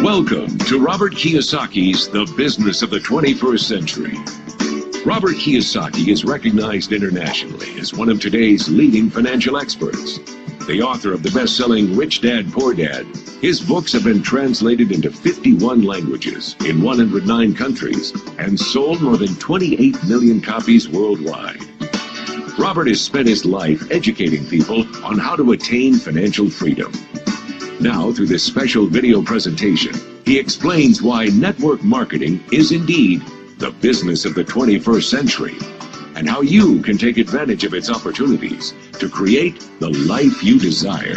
Welcome to Robert Kiyosaki's The Business of the 21st Century. Robert Kiyosaki is recognized internationally as one of today's leading financial experts. The author of the best-selling Rich Dad, Poor Dad, his books have been translated into 51 languages in 109 countries and sold more than 28 million copies worldwide. Robert has spent his life educating people on how to attain financial freedom. Now, through this special video presentation, he explains why network marketing is indeed the business of the 21st century, and how you can take advantage of its opportunities to create the life you desire.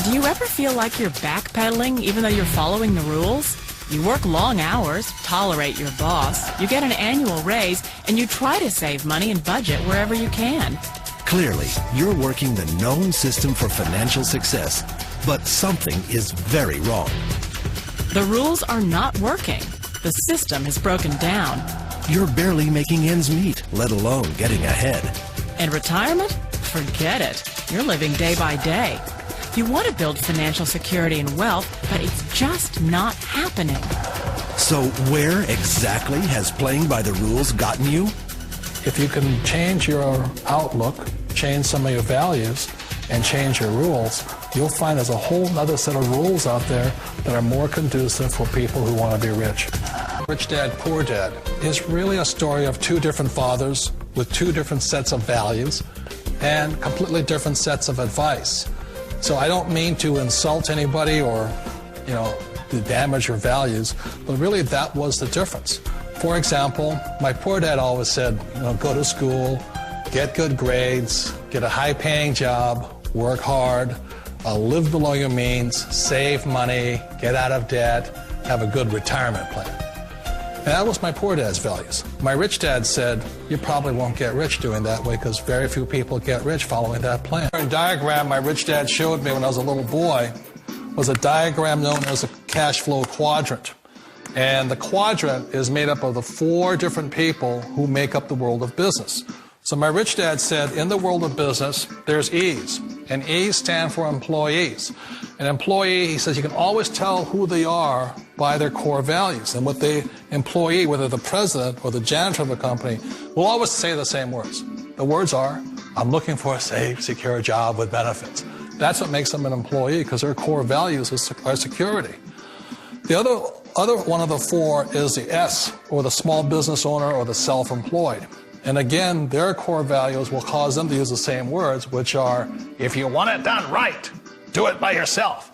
Do you ever feel like you're backpedaling even though you're following the rules? You work long hours, tolerate your boss, you get an annual raise, and you try to save money and budget wherever you can. Clearly, you're working the known system for financial success, but something is very wrong. The rules are not working. The system has broken down. You're barely making ends meet, let alone getting ahead. And retirement? Forget it. You're living day by day. You want to build financial security and wealth, but it's just not happening. So where exactly has playing by the rules gotten you? If you can change your outlook, change some of your values, and change your rules, you'll find there's a whole other set of rules out there that are more conducive for people who want to be rich. Rich Dad, Poor Dad is really a story of two different fathers with two different sets of values and completely different sets of advice. So I don't mean to insult anybody or, to damage your values, but really that was the difference. For example, my poor dad always said, go to school, get good grades, get a high-paying job, work hard, live below your means, save money, get out of debt, have a good retirement plan. And that was my poor dad's values. My rich dad said, you probably won't get rich doing that way because very few people get rich following that plan. A diagram my rich dad showed me when I was a little boy was a diagram known as a cash flow quadrant. And the quadrant is made up of the four different people who make up the world of business. So my rich dad said, in the world of business, there's E's, and E's stand for employees. An employee, he says, you can always tell who they are by their core values. And what the employee, whether the president or the janitor of the company, will always say the same words. The words are, I'm looking for a safe, secure job with benefits. That's what makes them an employee, because their core values are security. The other one of the four is the S, or the small business owner or the self-employed. And again, their core values will cause them to use the same words, which are, if you want it done right, do it by yourself.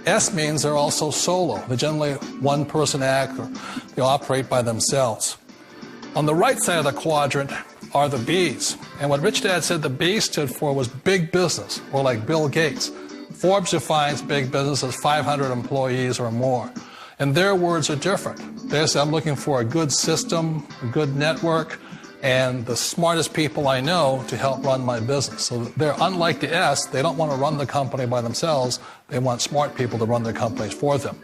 S means they're also solo. They're generally one-person act, or they operate by themselves. On the right side of the quadrant are the B's. And what Rich Dad said the B stood for was big business, or like Bill Gates. Forbes defines big business as 500 employees or more. And their words are different. They say, I'm looking for a good system, a good network, and the smartest people I know to help run my business. So they're unlike the S. They don't want to run the company by themselves. They want smart people to run their companies for them.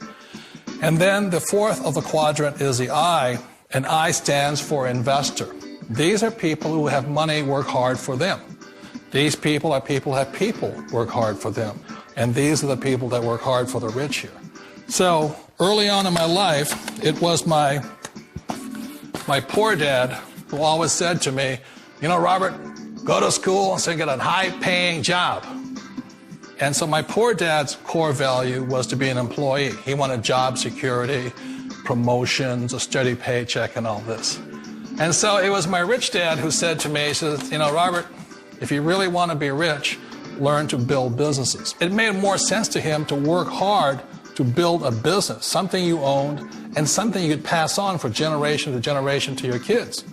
And then the fourth of the quadrant is the I, and I stands for investor. These are people who have money work hard for them. These people are people who have people work hard for them. And these are the people that work hard for the rich here. So early on in my life, it was my poor dad who always said to me, Robert, go to school and so get a high-paying job. And so my poor dad's core value was to be an employee. He wanted job security, promotions, a steady paycheck, and all this. And so it was my rich dad who said to me, he says, Robert, if you really want to be rich, learn to build businesses. It made more sense to him to work hard to build a business, something you owned, and something you could pass on for generation to generation to your kids.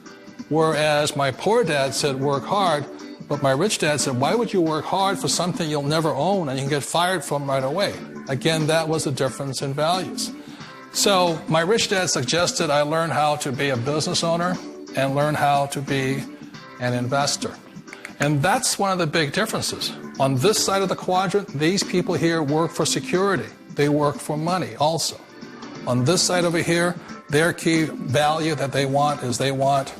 Whereas my poor dad said work hard, but my rich dad said, why would you work hard for something you'll never own and you can get fired from right away? Again, that was the difference in values. So my rich dad suggested I learn how to be a business owner and learn how to be an investor. And that's one of the big differences. On this side of the quadrant, these people here work for security. They work for money also. On this side over here, their key value that they want is they want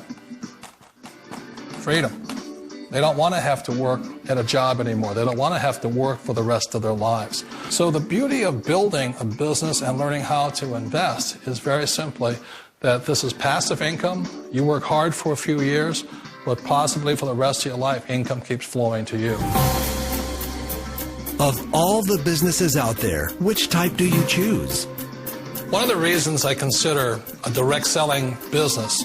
freedom. They don't want to have to work at a job anymore. They don't want to have to work for the rest of their lives. So the beauty of building a business and learning how to invest is very simply that this is passive income. You work hard for a few years, but possibly for the rest of your life, income keeps flowing to you. Of all the businesses out there, which type do you choose? One of the reasons I consider a direct selling business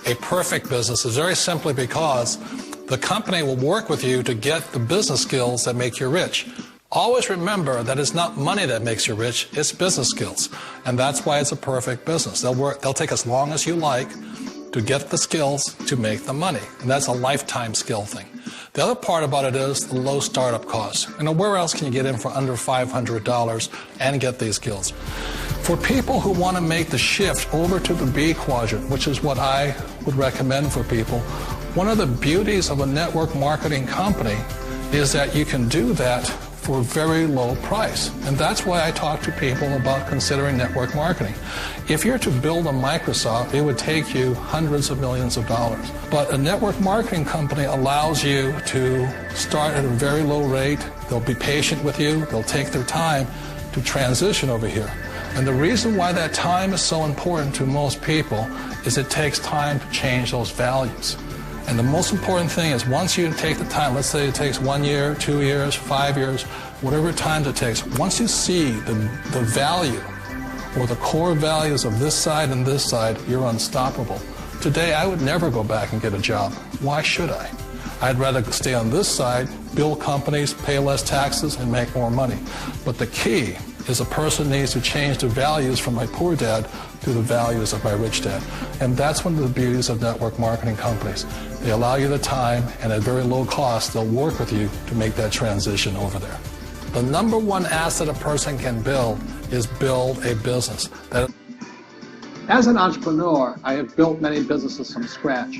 a perfect business is very simply because the company will work with you to get the business skills that make you rich. Always remember that it's not money that makes you rich, it's business skills. And that's why it's a perfect business. They'll take as long as you like to get the skills to make the money. And that's a lifetime skill thing. The other part about it is the low startup cost. Where else can you get in for under $500 and get these skills? For people who want to make the shift over to the B quadrant, which is what I would recommend for people, one of the beauties of a network marketing company is that you can do that for a very low price. And that's why I talk to people about considering network marketing. If you're to build a Microsoft, it would take you hundreds of millions of dollars. But a network marketing company allows you to start at a very low rate. They'll be patient with you. They'll take their time to transition over here. And the reason why that time is so important to most people is it takes time to change those values. And the most important thing is once you take the time, let's say it takes 1 year, 2 years, 5 years, whatever time it takes, once you see the value or the core values of this side and this side, you're unstoppable. Today, I would never go back and get a job. Why should I? I'd rather stay on this side, build companies, pay less taxes, and make more money. But the key is a person needs to change the values from my poor dad to the values of my rich dad. And that's one of the beauties of network marketing companies. They allow you the time, and at very low cost, they'll work with you to make that transition over there. The number one asset a person can build is build a business. As an entrepreneur, I have built many businesses from scratch.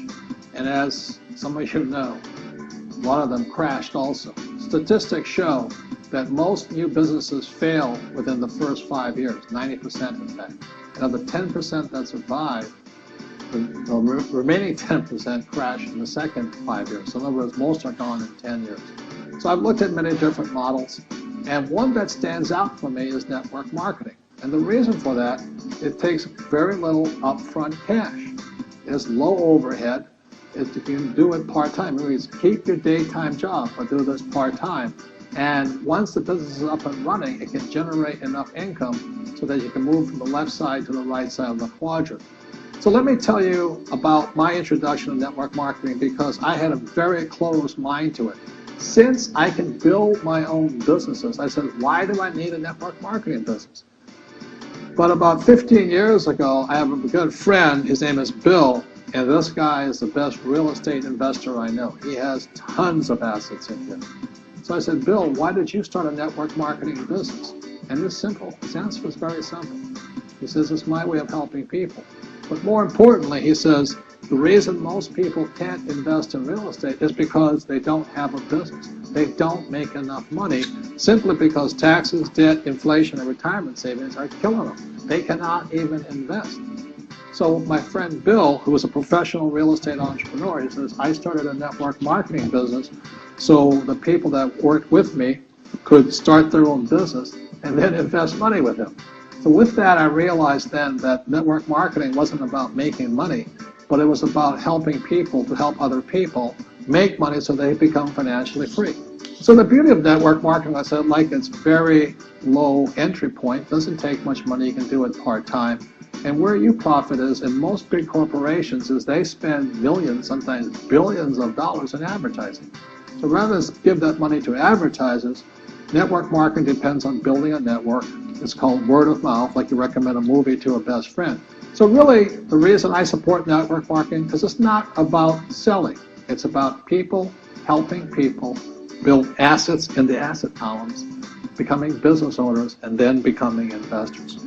And as some of you know, one of them crashed also. Statistics show that most new businesses fail within the first 5 years, 90% in fact. And of the 10% that survive, the remaining 10% crash in the second 5 years. So in other words, most are gone in 10 years. So I've looked at many different models, and one that stands out for me is network marketing. And the reason for that, it takes very little upfront cash. It's low overhead. If you can do it part-time, it means keep your daytime job, but do this part-time. And once the business is up and running, it can generate enough income so that you can move from the left side to the right side of the quadrant. So let me tell you about my introduction to network marketing, because I had a very closed mind to it. Since I can build my own businesses, I said, why do I need a network marketing business? But about 15 years ago, I have a good friend, his name is Bill, and this guy is the best real estate investor I know. He has tons of assets in here. So I said, Bill, why did you start a network marketing business? And it's simple. His answer was very simple. He says, it's my way of helping people. But more importantly, he says, the reason most people can't invest in real estate is because they don't have a business. They don't make enough money simply because taxes, debt, inflation, and retirement savings are killing them. They cannot even invest. So my friend Bill, who is a professional real estate entrepreneur, he says, I started a network marketing business so the people that worked with me could start their own business and then invest money with him. So with that, I realized then that network marketing wasn't about making money, but it was about helping people to help other people make money so they become financially free. So the beauty of network marketing, I said, like it's very low entry point, doesn't take much money, you can do it part-time. And where you profit is in most big corporations is they spend millions, sometimes billions of dollars in advertising. So rather than give that money to advertisers, network marketing depends on building a network. It's called word of mouth, like you recommend a movie to a best friend. So really, the reason I support network marketing, because it's not about selling. It's about people helping people build assets in the asset columns, becoming business owners, and then becoming investors.